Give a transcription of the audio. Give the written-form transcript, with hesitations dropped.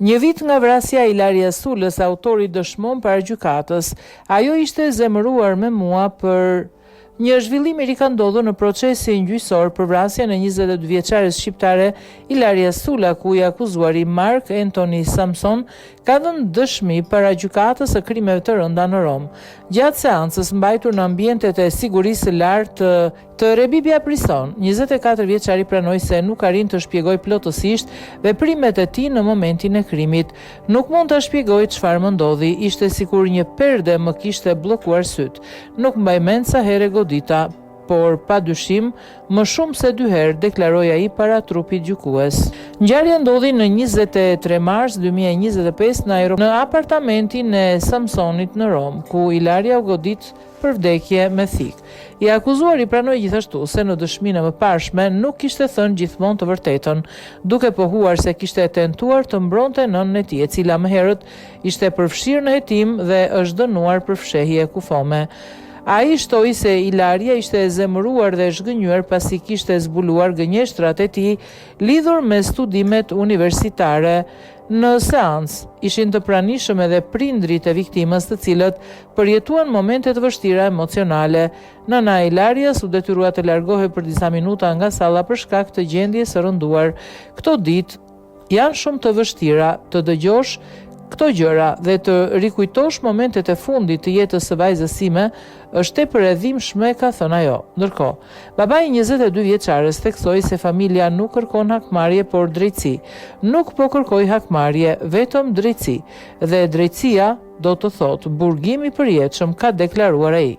Një vit nga vrasja e Ilaria Sulës, autori dëshmon para gjykatës. Ajo ishte zemëruar me mua për një zhvillim i ri ka ndodhur në procesin gjyqësor për vrasjen e 22 vjeçares shqiptare Ilaria Sula, ku i akuzuari Mark Anthony Samson ka dhënë dëshmi para gjykatës së krimeve të rënda në Rom. Gjatë seancës mbajtur në ambientet e sigurisë së lartë të Rebibia Prison, 24 vjeçari pranoi se nuk arrin të shpjegojë plotësisht veprimet e tij në momentin e krimit. Nuk mund ta shpjegojë çfarë më ndodhi, ishte sikur një perde më kishte bllokuar syt. Nuk mbaj mend sa herë godita, por padyshim më shumë se 2 herë, deklaroi ai para trupit gjykues. Ngjarja ndodhi në 23 mars 2025 në apartamentin e Samsonit në Rom, ku Ilaria u godit për vdekje me thik. I akuzuari pranoi gjithashtu se në dëshminë e mëparshme nuk kishte thënë gjithmonë të vërtetën, duke pohuar se kishte tentuar të mbronte nënën e tij, e cila më herët ishte përfshirë në hetim dhe është dënuar për fshehje kufome. Ai shtoi se Ilaria ishte e zemëruar dhe zhgënjur pasi kishte zbuluar gënjeshtrat e tij lidhur me studimet universitare. Në seancë ishin të pranishëm edhe prindrit e viktimës, të cilët përjetuan momente të vështira emocionale. Nëna e Ilarias u detyrua të largohej për disa minuta nga salla për shkak të gjendjes së rënduar. Këto ditë janë shumë të vështira, të dëgjosh këto gjëra dhe të rikujtosh momentet e fundit të jetës së vajzës sime është tepër e dhimbshme, ka thënë ajo. Ndërkohë, babai i 22 vjeçares theksoi se familja nuk kërkon hakmarrje, por drejtësi. Nuk po kërkoj hakmarrje, vetëm drejtësi. Dhe drejtësia do të thotë burgim i përjetshëm, ka deklaruar ai.